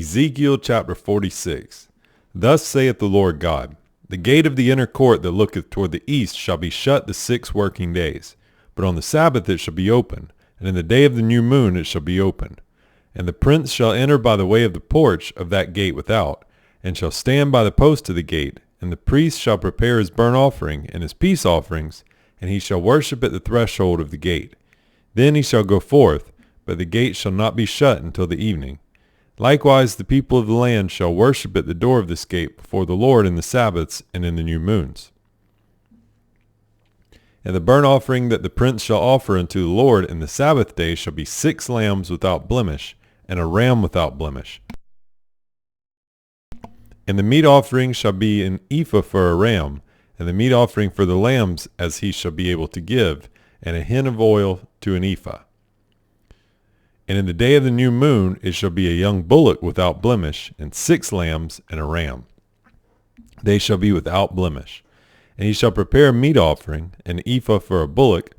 Ezekiel chapter 46. Thus saith the Lord God, the gate of the inner court that looketh toward the east shall be shut the 6 working days, but on the Sabbath it shall be open, and in the day of the new moon it shall be opened. And the prince shall enter by the way of the porch of that gate without, and shall stand by the post of the gate, and the priest shall prepare his burnt offering and his peace offerings, and he shall worship at the threshold of the gate. Then he shall go forth, but the gate shall not be shut until the evening. Likewise the people of the land shall worship at the door of this gate before the Lord in the Sabbaths and in the new moons. And the burnt offering that the prince shall offer unto the Lord in the Sabbath day shall be 6 lambs without blemish, and a ram without blemish. And the meat offering shall be an ephah for a ram, and the meat offering for the lambs as he shall be able to give, and a hin of oil to an ephah. And in the day of the new moon it shall be a young bullock without blemish, and 6 lambs and a ram. They shall be without blemish. And he shall prepare a meat offering, an ephah for a bullock,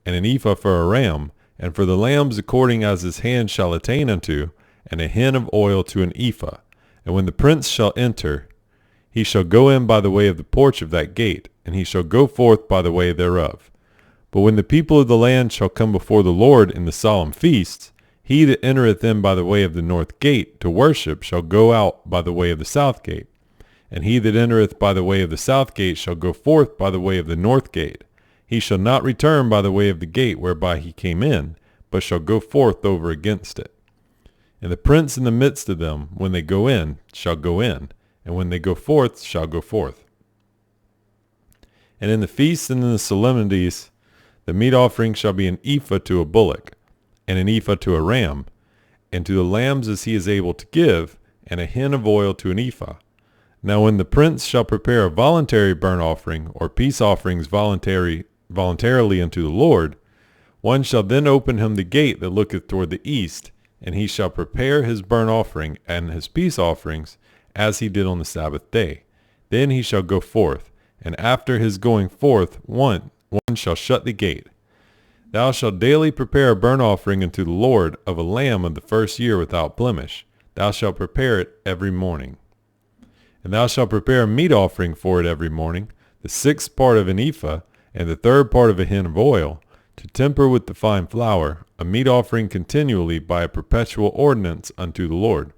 and an ephah for a ram, and for the lambs according as his hand shall attain unto, and a hin of oil to an ephah. And when the prince shall enter, he shall go in by the way of the porch of that gate, and he shall go forth by the way thereof. But when the people of the land shall come before the Lord in the solemn feasts, he that entereth in by the way of the north gate to worship shall go out by the way of the south gate. And he that entereth by the way of the south gate shall go forth by the way of the north gate. He shall not return by the way of the gate whereby he came in, but shall go forth over against it. And the prince in the midst of them, when they go in, shall go in, and when they go forth, shall go forth. And in the feasts and in the solemnities, the meat offering shall be an ephah to a bullock, and an ephah to a ram, and to the lambs as he is able to give, and a hin of oil to an ephah. Now when the prince shall prepare a voluntary burnt offering, or peace offerings voluntarily unto the Lord, one shall then open him the gate that looketh toward the east, and he shall prepare his burnt offering and his peace offerings, as he did on the Sabbath day. Then he shall go forth, and after his going forth one shall shut the gate. Thou shalt daily prepare a burnt offering unto the Lord of a lamb of the first year without blemish. Thou shalt prepare it every morning. And thou shalt prepare a meat offering for it every morning, the 6th part of an ephah, and the 3rd part of a hin of oil, to temper with the fine flour, a meat offering continually by a perpetual ordinance unto the Lord.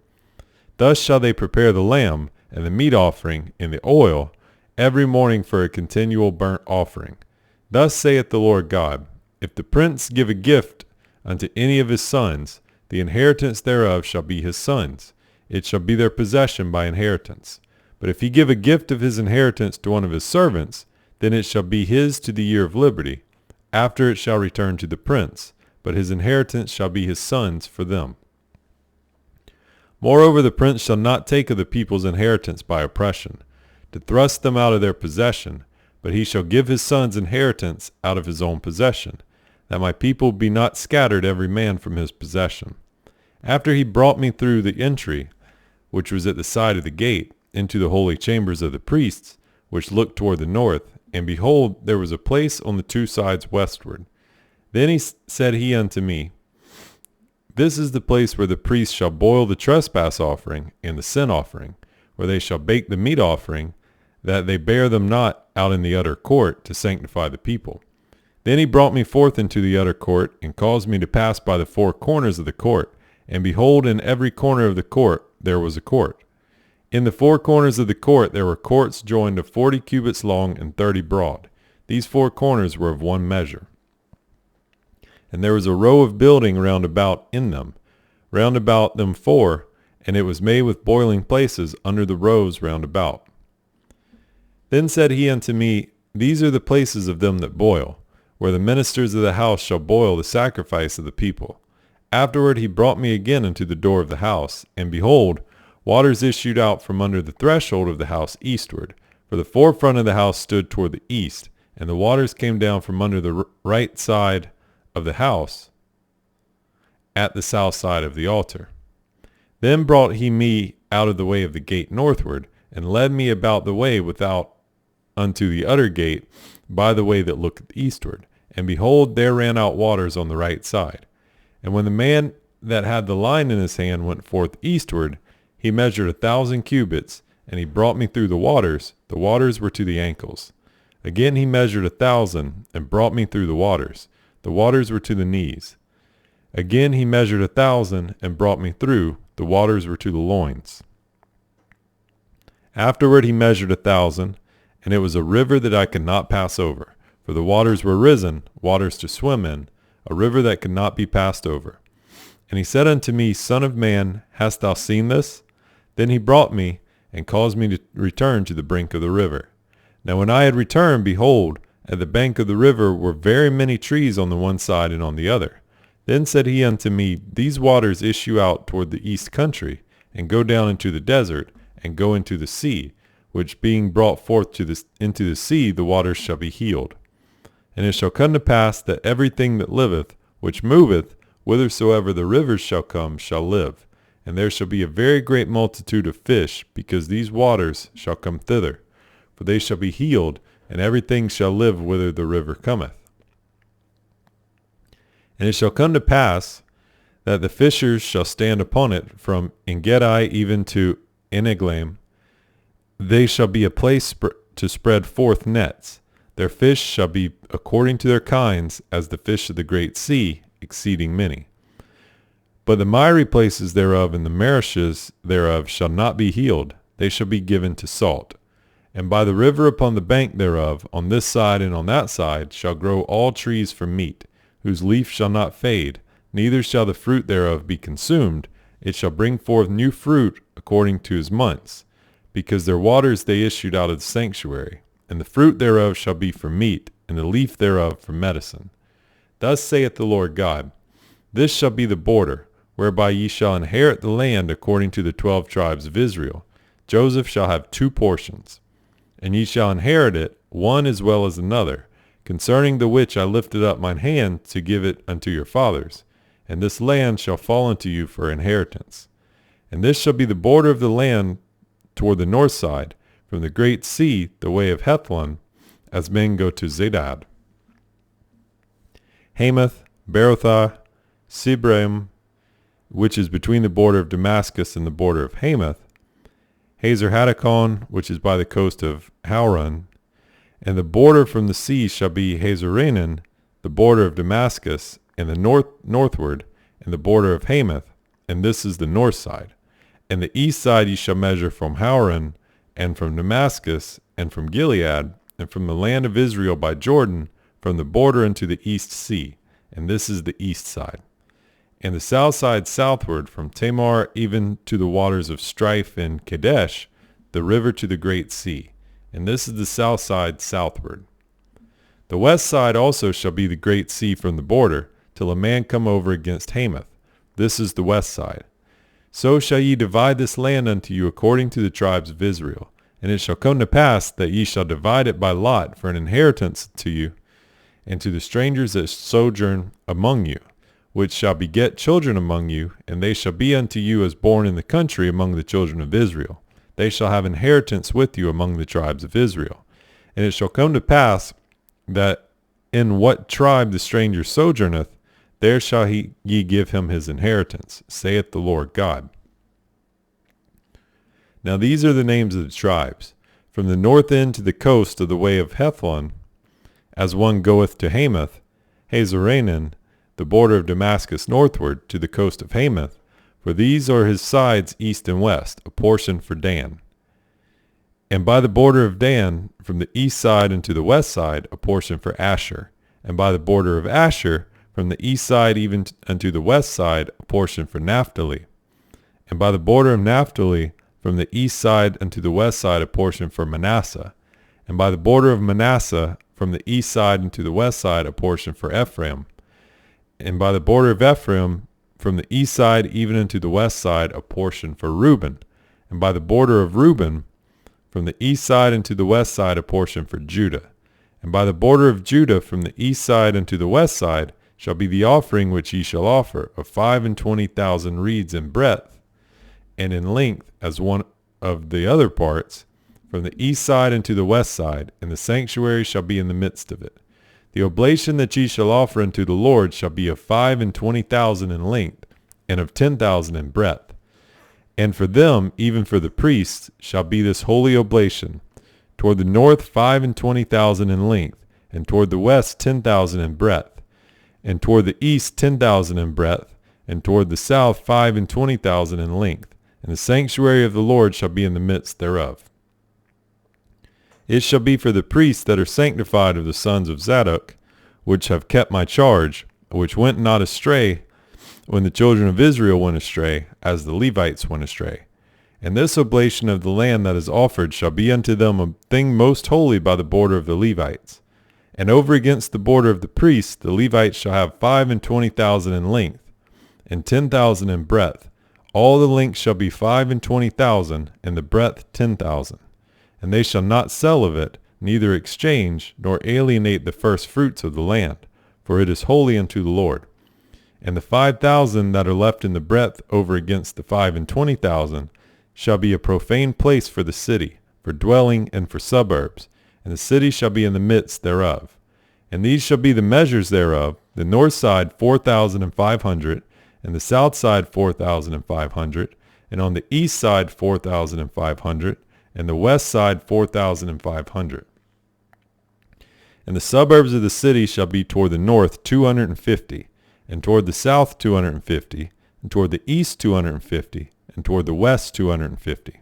Thus shall they prepare the lamb, and the meat offering, and the oil, every morning for a continual burnt offering. Thus saith the Lord God, if the prince give a gift unto any of his sons, the inheritance thereof shall be his sons. It shall be their possession by inheritance. But if he give a gift of his inheritance to one of his servants, then it shall be his to the year of liberty. After it shall return to the prince, but his inheritance shall be his sons for them. Moreover, the prince shall not take of the people's inheritance by oppression, to thrust them out of their possession, but he shall give his sons inheritance out of his own possession, that my people be not scattered every man from his possession. After he brought me through the entry, which was at the side of the gate, into the holy chambers of the priests, which looked toward the north, and behold, there was a place on the 2 sides westward. Then said he unto me, This is the place where the priests shall boil the trespass offering and the sin offering, where they shall bake the meat offering, that they bear them not out in the utter court to sanctify the people. Then he brought me forth into the utter court, and caused me to pass by the 4 corners of the court, and behold, in every corner of the court there was a court. In the 4 corners of the court there were courts joined of 40 cubits long and 30 broad. These 4 corners were of one measure. And there was a row of building round about in them, round about them 4, and it was made with boiling places under the rows round about. Then said he unto me, These are the places of them that boil, where the ministers of the house shall boil the sacrifice of the people. Afterward he brought me again unto the door of the house, and behold, waters issued out from under the threshold of the house eastward, for the forefront of the house stood toward the east, and the waters came down from under the right side of the house at the south side of the altar. Then brought he me out of the way of the gate northward, and led me about the way without unto the utter gate by the way that looketh eastward. And behold, there ran out waters on the right side. And when the man that had the line in his hand went forth eastward, He measured 1,000 cubits, and he brought me through the waters. The waters were to the ankles. Again he measured 1,000, and brought me through the waters. The waters were to the knees. Again he measured 1,000, and brought me through. The waters were to the loins. Afterward he measured 1,000, and it was a river that I could not pass over, for the waters were risen, waters to swim in, a river that could not be passed over. And he said unto me, Son of man, hast thou seen this? Then he brought me, and caused me to return to the brink of the river. Now when I had returned, behold, at the bank of the river were very many trees on the one side and on the other. Then said he unto me, These waters issue out toward the east country, and go down into the desert, and go into the sea, which being brought forth into the sea, the waters shall be healed. And it shall come to pass that everything that liveth, which moveth, whithersoever the rivers shall come, shall live. And there shall be a very great multitude of fish, because these waters shall come thither. For they shall be healed, and everything shall live whither the river cometh. And it shall come to pass that the fishers shall stand upon it from Engedi even to Eneglaim. They shall be a place to spread forth nets. Their fish shall be according to their kinds, as the fish of the great sea, exceeding many. But the miry places thereof and the marishes thereof shall not be healed. They shall be given to salt. And by the river upon the bank thereof, on this side and on that side, shall grow all trees for meat, whose leaf shall not fade, neither shall the fruit thereof be consumed. It shall bring forth new fruit according to his months, because their waters they issued out of the sanctuary. And the fruit thereof shall be for meat, and the leaf thereof for medicine. Thus saith the Lord God, This shall be the border, whereby ye shall inherit the land according to the 12 tribes of Israel. Joseph shall have 2 portions, and ye shall inherit it, one as well as another, concerning the which I lifted up mine hand to give it unto your fathers. And this land shall fall unto you for inheritance. And this shall be the border of the land toward the north side, from the great sea, the way of Hethlon, as men go to Zedad. Hamath, Berothah, Sibraim, which is between the border of Damascus and the border of Hamath, Hazar-Hatticon, which is by the coast of Hauran, and the border from the sea shall be Hazaranan, the border of Damascus, and the northward, and the border of Hamath, and this is the north side. And the east side ye shall measure from Hauran, and from Damascus, and from Gilead, and from the land of Israel by Jordan, from the border unto the east sea, and this is the east side. And the south side southward, from Tamar even to the waters of Strife in Kadesh, the river to the great sea, and this is the south side southward. The west side also shall be the great sea from the border, till a man come over against Hamath. This is the west side. So shall ye divide this land unto you according to the tribes of Israel. And it shall come to pass that ye shall divide it by lot for an inheritance to you, and to the strangers that sojourn among you, which shall beget children among you, and they shall be unto you as born in the country among the children of Israel. They shall have inheritance with you among the tribes of Israel. And it shall come to pass that in what tribe the stranger sojourneth, there shall ye give him his inheritance, saith the Lord God. Now these are the names of the tribes. From the north end to the coast of the way of Hethlon, as one goeth to Hamath, Hazaranan, the border of Damascus northward to the coast of Hamath, for these are his sides east and west, a portion for Dan. And by the border of Dan, from the east side unto the west side, a portion for Asher. And by the border of Asher, from the east side even unto the west side, a portion for Naphtali. And by the border of Naphtali, from the east side unto the west side, a portion for Manasseh. And by the border of Manasseh, from the east side unto the west side, a portion for Ephraim. And by the border of Ephraim, from the east side even unto the west side, a portion for Reuben. And by the border of Reuben, from the east side unto the west side, a portion for Judah. And by the border of Judah, from the east side unto the west side, shall be the offering which ye shall offer, of 25,000 reeds in breadth, and in length as one of the other parts, from the east side unto the west side, and the sanctuary shall be in the midst of it. The oblation that ye shall offer unto the Lord shall be of 25,000 in length, and of 10,000 in breadth. And for them, even for the priests, shall be this holy oblation. Toward the north 25,000 in length, and toward the west 10,000 in breadth, and toward the east 10,000 in breadth, and toward the south 25,000 in length. And the sanctuary of the Lord shall be in the midst thereof. It shall be for the priests that are sanctified of the sons of Zadok, which have kept my charge, which went not astray when the children of Israel went astray, as the Levites went astray. And this oblation of the land that is offered shall be unto them a thing most holy by the border of the Levites. And over against the border of the priests the Levites shall have 25,000 in length, and 10,000 in breadth. All the length shall be 25,000, and the breadth 10,000. And they shall not sell of it, neither exchange, nor alienate the first fruits of the land, for it is holy unto the Lord. And the 5,000 that are left in the breadth over against the 25,000 shall be a profane place for the city, for dwelling and for suburbs, and the city shall be in the midst thereof. And these shall be the measures thereof: the north side 4,500, and the south side 4,500, and on the east side 4,500, and the west side 4,500. And the suburbs of the city shall be toward the north 250, and toward the south 250, and toward the east 250, and toward the west 250.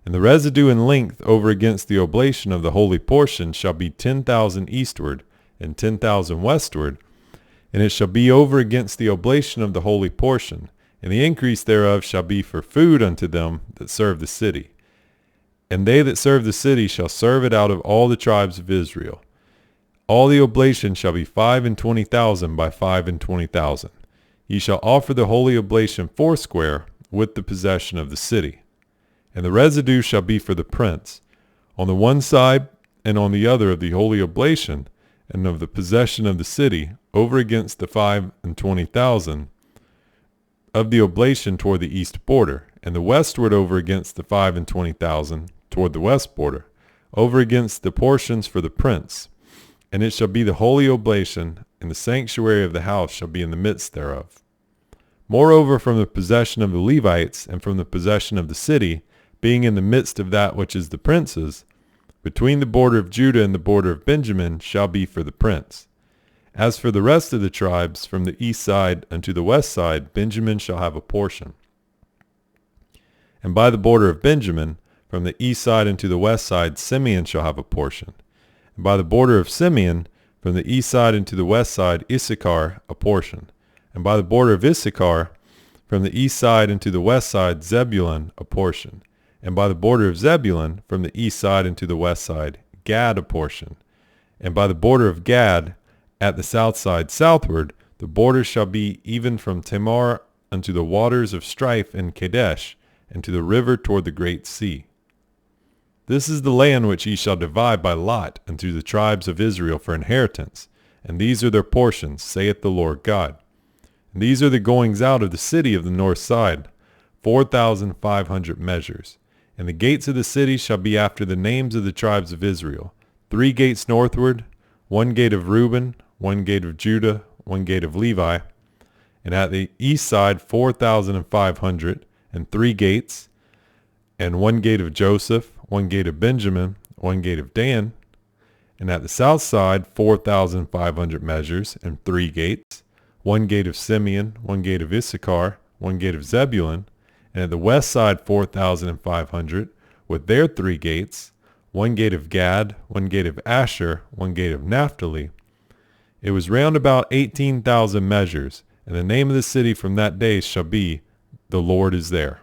And the residue in length over against the oblation of the holy portion shall be 10,000 eastward, and 10,000 westward, and it shall be over against the oblation of the holy portion, and the increase thereof shall be for food unto them that serve the city. And they that serve the city shall serve it out of all the tribes of Israel. All the oblation shall be 25,000 by 25,000. Ye shall offer the holy oblation foursquare with the possession of the city. And the residue shall be for the prince, on the one side and on the other of the holy oblation, and of the possession of the city, over against the 25,000 of the oblation toward the east border, and the westward over against the 25,000 toward the west border, over against the portions for the prince. And it shall be the holy oblation, and the sanctuary of the house shall be in the midst thereof. Moreover, from the possession of the Levites, and from the possession of the city, being in the midst of that which is the prince's, between the border of Judah and the border of Benjamin, shall be for the prince. As for the rest of the tribes, from the east side unto the west side, Benjamin shall have a portion. And by the border of Benjamin, from the east side unto the west side, Simeon shall have a portion. And by the border of Simeon, from the east side unto the west side, Issachar a portion. And by the border of Issachar, from the east side unto the west side, Zebulun a portion. And by the border of Zebulun, from the east side unto the west side, Gad a portion. And by the border of Gad, at the south side southward, the border shall be even from Tamar unto the waters of strife in Kadesh, and to the river toward the great sea. This is the land which ye shall divide by lot unto the tribes of Israel for inheritance, and these are their portions, saith the Lord God. And these are the goings out of the city of the north side, 4,500 measures. And the gates of the city shall be after the names of the tribes of Israel: 3 gates northward, 1 gate of Reuben, 1 gate of Judah, 1 gate of Levi. And at the east side 4,500, and 3 gates, and 1 gate of Joseph, 1 gate of Benjamin, 1 gate of Dan. And at the south side 4,500 measures, and 3 gates, 1 gate of Simeon, 1 gate of Issachar, 1 gate of Zebulun. And at the west side 4,500, with their 3 gates, 1 gate of Gad, 1 gate of Asher, 1 gate of Naphtali. It was round about 18,000 measures, and the name of the city from that day shall be, The Lord is there.